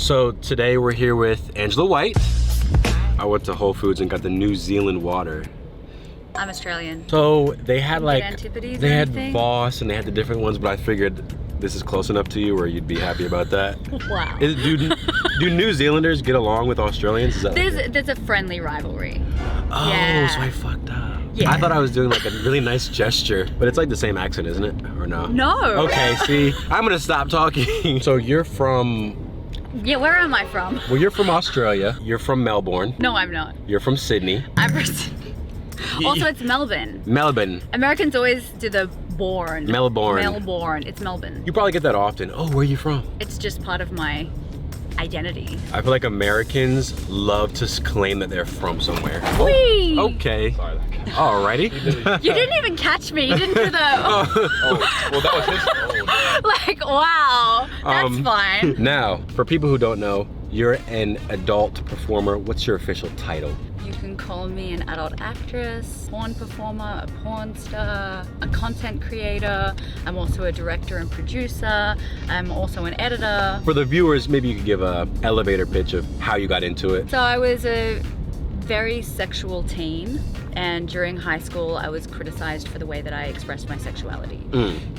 So today we're here with TheAngelaWhite. I went to Whole Foods and got the New Zealand water. I'm Australian. So they had like, Antipodes they or had anything? Voss and they had the different ones, but I figured this is close enough to you where you'd be happy about that. Wow. Do New Zealanders get along with Australians? Is that There's a friendly rivalry. Oh, Yeah. so I fucked up. Yeah. I thought I was doing like a really nice gesture, but it's like the same accent, isn't it? Or no? No. Okay, see, I'm gonna stop talking. So you're from, Yeah, where am I from? well, you're from Australia. You're from Melbourne. No, I'm not. You're from Sydney. I'm from... Also, it's Melbourne. Melbourne. Americans always do the born. Melbourne. Melbourne. It's Melbourne. You probably get that often. Oh, where are you from? It's just part of my identity. I feel like Americans love to claim that they're from somewhere. Whee! Okay. Sorry. Alrighty. You didn't even catch me. You didn't do the... Oh, well, that was his. Oh, Like, wow. That's fine. Now, for people who don't know, you're an adult performer. What's your official title? You can call me an adult actress, porn performer, a porn star, a content creator. I'm also a director and producer. I'm also an editor. For the viewers, maybe you could give a elevator pitch of how you got into it. So I was a very sexual teen, and during high school I was criticized for the way that I expressed my sexuality.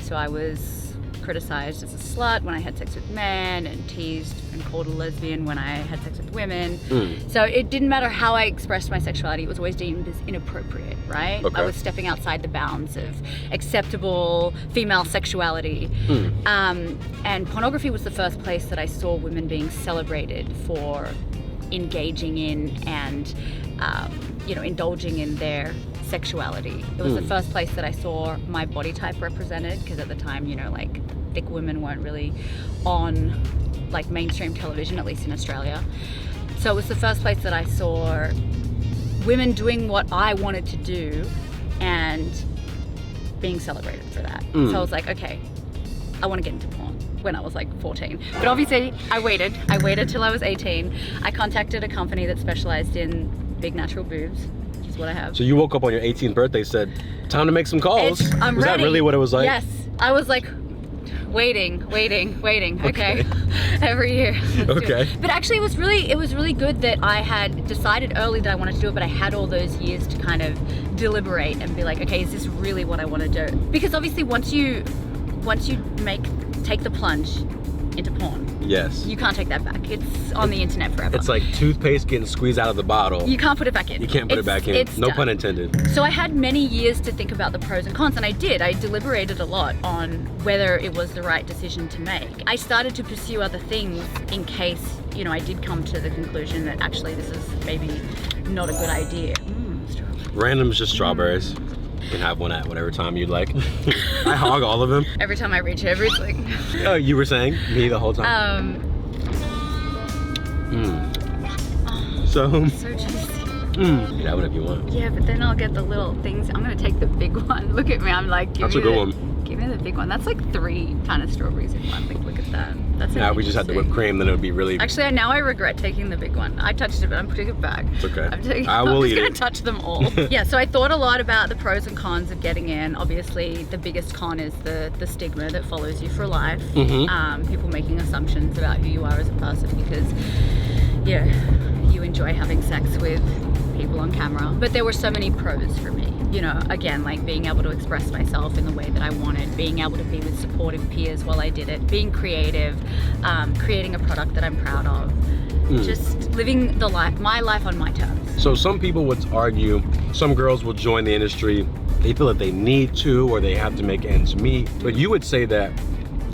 So I was criticized as a slut when I had sex with men, and teased and called a lesbian when I had sex with women. So it didn't matter how I expressed my sexuality, it was always deemed as inappropriate, right? Okay. I was stepping outside the bounds of acceptable female sexuality. And pornography was the first place that I saw women being celebrated for engaging in and indulging in their sexuality. It was the first place that I saw my body type represented, because at the time, like thick women weren't really on like mainstream television, at least in Australia. So it was the first place that I saw women doing what I wanted to do and being celebrated for that. So I was like, okay, I want to get into porn when I was like 14. But obviously I waited till I was 18. I contacted a company that specialized in big natural boobs, which is what I have. So you woke up on your 18th birthday, said, time to make some calls. I'm Was ready. that really what it was like? Yes. I was like, waiting. Okay. Every year. Let's do it. But actually it was really good that I had decided early that I wanted to do it, but I had all those years to kind of deliberate and be like, okay, is this really what I want to do? Because obviously once you take the plunge into porn, Yes. you can't take that back. It's on the internet forever. It's like toothpaste getting squeezed out of the bottle. You can't put it back in. You can't put it back in. No pun intended. So I had many years to think about the pros and cons, and I did. I deliberated a lot on whether it was the right decision to make. I started to pursue other things in case, I did come to the conclusion that actually this is maybe not a good idea. Random's just strawberries. You can have one at whatever time you'd like. I hog all of them. Every time I reach over, it's like... Oh, you were saying? Me the whole time? So So juicy. you can have whatever you want. Yeah, but then I'll get the little things. I'm gonna take the big one. Look at me, I'm like, That's a good one. Give me the big one. That's like 3 kind of strawberries in one. Like, look at that. That's Now we just had the whipped cream, then it would be really... Actually, now I regret taking the big one. I touched it, but I'm putting it back. It's okay. I will was eat gonna it. touch them all. Yeah, so I thought a lot about the pros and cons of getting in. Obviously, the biggest con is the stigma that follows you for life. People making assumptions about who you are as a person because, you enjoy having sex with people on camera. But there were so many pros for me. Again, like being able to express myself in the way that I wanted, being able to be with supportive peers while I did it, being creative, creating a product that I'm proud of, just living my life on my terms. So some people would argue, some girls will join the industry, they feel that they need to or they have to make ends meet. But you would say that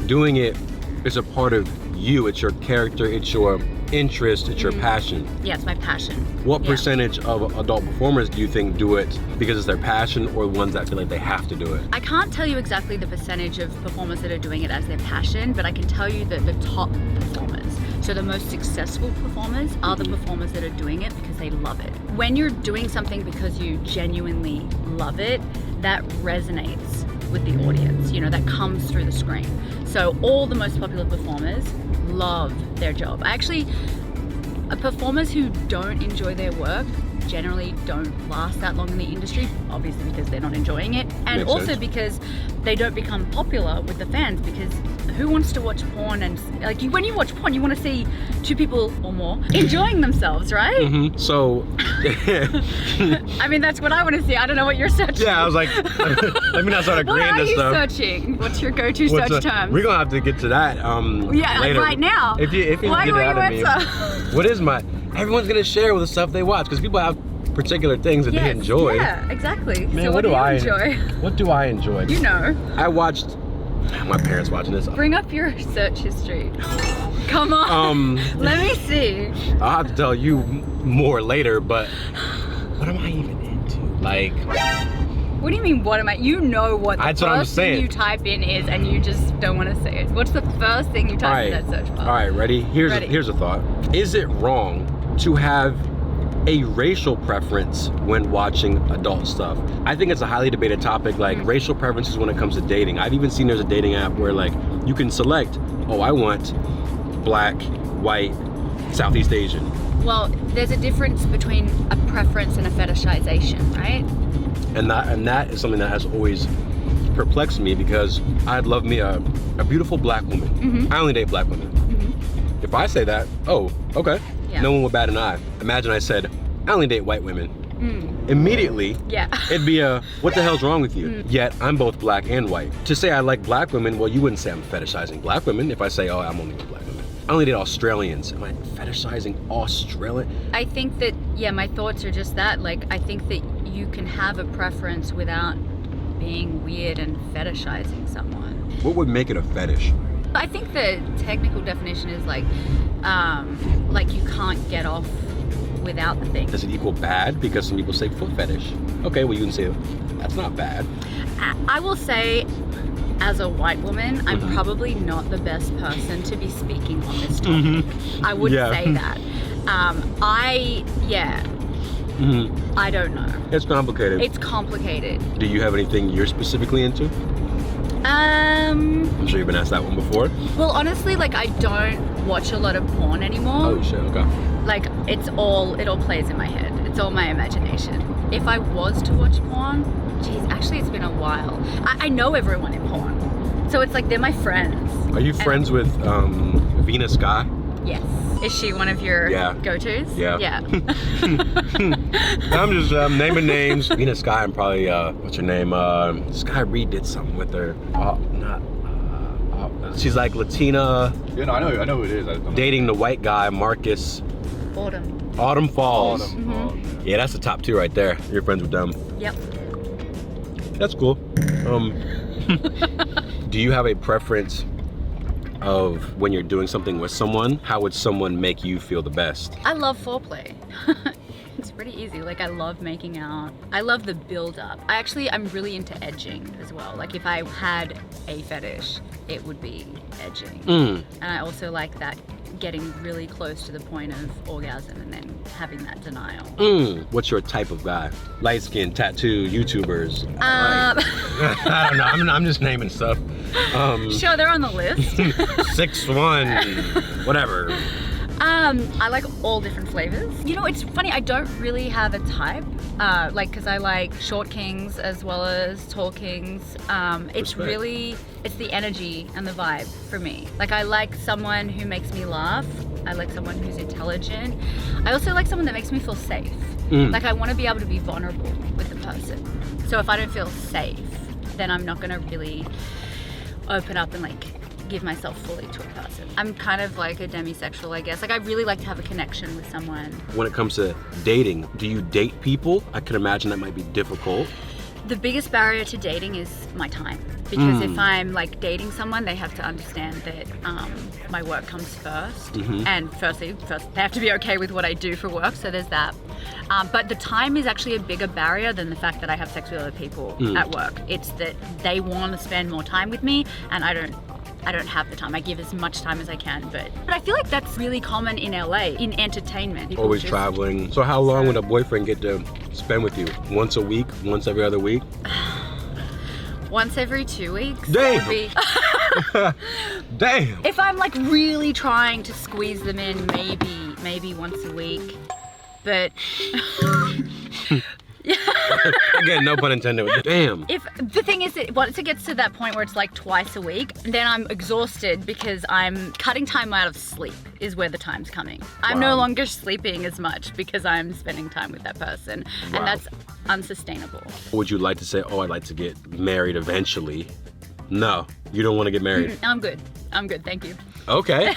doing it is a part of you, it's your character, it's your interest, it's your passion. Yeah, it's my passion. What percentage of adult performers do you think do it because it's their passion, or ones that feel like they have to do it? I can't tell you exactly the percentage of performers that are doing it as their passion, but I can tell you that the top performers, so the most successful performers, are the performers that are doing it because they love it. When you're doing something because you genuinely love it, that resonates with the audience, that comes through the screen. So all the most popular performers love their job. Performers who don't enjoy their work generally don't last that long in the industry, obviously because they're not enjoying it, and Makes also sense. because they don't become popular with the fans, because who wants to watch porn and like when you watch porn you want to see two people or more enjoying themselves, right? Mm-hmm. So I mean, that's what I want to see. I don't know what you're searching. yeah, I was like, let me not start What agreeing are to you stuff. searching? What's your go-to search terms? We're gonna have to get to that Yeah, like later. right now. If you Why get will it out you of me, answer? what is my? Everyone's gonna share with the stuff they watch because people have particular things that they Yes, enjoy. Yeah, exactly. Man, so what do you I enjoy? What do I enjoy? You know. I watched. My parents watching this. Bring up your search history. Come on. Let me see. I'll have to tell you more later, but what am I even into? Like, What do you mean, what am I? You know what the That's what I'm first thing saying. you type in is, and you just don't want to say it. What's the first thing you type in that search bar? All right, ready? Here's Ready. here's a thought. Is it wrong to have a racial preference when watching adult stuff? I think it's a highly debated topic, like racial preferences when it comes to dating. I've even seen there's a dating app where like you can select, oh, I want black, white, Southeast Asian. Well, there's a difference between a preference and a fetishization, right? And that is something that has always perplexed me because I'd love me a beautiful black woman. Mm-hmm. I only date black women. Mm-hmm. If I say that, oh, okay. Yeah. No one would bat an eye. Imagine I said, I only date white women. Immediately, Yeah. it'd be a, what the hell's wrong with you? Yet, I'm both black and white. To say I like black women, well, you wouldn't say I'm fetishizing black women if I say, oh, I'm only with black women. I only date Australians. Am I fetishizing Australian? I think that, yeah, my thoughts are just that. Like, I think that you can have a preference without being weird and fetishizing someone. What would make it a fetish? I think the technical definition is like you can't get off without the thing. Does it equal bad? Because some people say foot fetish. Okay, well, you can say that's not bad. I will say, as a white woman, I'm probably not the best person to be speaking on this topic. I would say that. I don't know. It's complicated. It's complicated. Do you have anything you're specifically into? I'm sure you've been asked that one before. Well, honestly, like, I don't watch a lot of porn anymore. Oh shit, okay. Like, it all plays in my head. It's all my imagination. If I was to watch porn, geez, actually it's been a while. I know everyone in porn. So it's like they're my friends. Are you friends with Vina Sky? Yes. Is she one of your go-tos? Yeah. Yeah. I'm just naming names. Vina Sky and probably, what's her name? Sky Reed did something with her. She's like Latina. Yeah, no, I know who it is. Dating the white guy, Marcus. Autumn Falls. Mm-hmm. Yeah, that's the top two right there. You're friends with them. Yep. That's cool. Do you have a preference of when you're doing something with someone? How would someone make you feel the best? I love foreplay. It's pretty easy. Like, I love making out. I love the build up. I'm really into edging as well. Like, if I had a fetish, it would be edging. And I also like that, getting really close to the point of orgasm and then having that denial. What's your type of guy? Light skin, tattoo, YouTubers? I don't know. I'm just naming stuff. Sure, they're on the list. 6'1", whatever. I like all different flavors. You know, it's funny, I don't really have a type, because I like short kings as well as tall kings. It's the energy and the vibe for me. Like, I like someone who makes me laugh. I like someone who's intelligent. I also like someone that makes me feel safe. Like, I want to be able to be vulnerable with the person. So if I don't feel safe, then I'm not gonna really open up and like give myself fully to a person. I'm kind of like a demisexual, I guess. Like, I really like to have a connection with someone. When it comes to dating, do you date people? I can imagine that might be difficult. The biggest barrier to dating is my time. Because if I'm like dating someone, they have to understand that my work comes first. And first they have to be okay with what I do for work, so there's that. But the time is actually a bigger barrier than the fact that I have sex with other people at work. It's that they want to spend more time with me, and I don't have the time. I give as much time as I can, but I feel like that's really common in LA, in entertainment. People Always traveling. So how long would a boyfriend get to spend with you? Once a week? Once every other week? Once every 2 weeks. Damn! Would be... Damn! If I'm like really trying to squeeze them in, maybe once a week. But Again, no pun intended. Damn. if the thing is that once it gets to that point where it's like twice a week, then I'm exhausted because I'm cutting time out of sleep is where the time's coming. I'm no Wow. longer sleeping as much because I'm spending time with that person. Wow. And that's unsustainable. Would you like to say, oh, I'd like to get married eventually? No, you don't want to get married. I'm good. I'm good, thank you. Okay.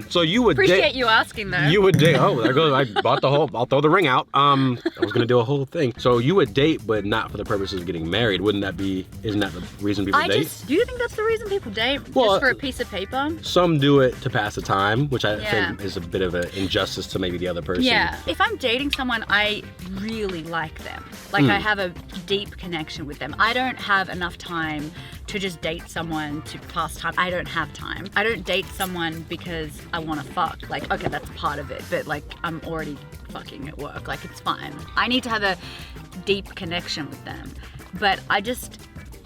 So you would Appreciate you asking though. You would date. Oh, there goes. I bought the whole. I'll throw the ring out. I was gonna do a whole thing. So you would date, but not for the purposes of getting married. Wouldn't that be? Isn't that the reason people date? Do you think that's the reason people date? Well, just for a piece of paper? Some do it to pass the time, which I Yeah. think is a bit of an injustice to maybe the other person. Yeah. If I'm dating someone, I really like them. Like I have a deep connection with them. I don't have enough time to just date someone to pass time. I don't have time. I don't date someone because I want to fuck. Like, okay, that's part of it, but like I'm already fucking at work. Like, it's fine. I need to have a deep connection with them. But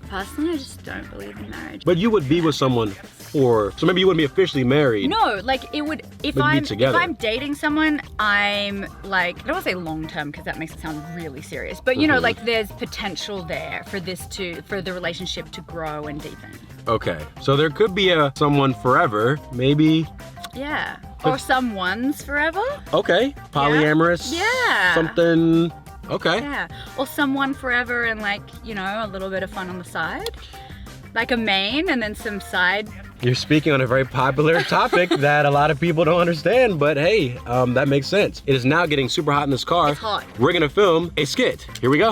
personally, I just don't believe in marriage. But you would be with someone so maybe you wouldn't be officially married. No, like it would, if But be together. I'm dating someone, I'm like, I don't want to say long term because that makes it sound really serious, but you know, like there's potential there for the relationship to grow and deepen. Okay, so there could be someone forever, maybe. Yeah. Or someone's forever. Okay, polyamorous. Yeah. Something. Okay. Yeah. Or someone forever and like, you know, a little bit of fun on the side. Like a main and then some side. You're speaking on a very popular topic that a lot of people don't understand, but hey, that makes sense. It is now getting super hot in this car. It's hot. We're gonna film a skit. Here we go.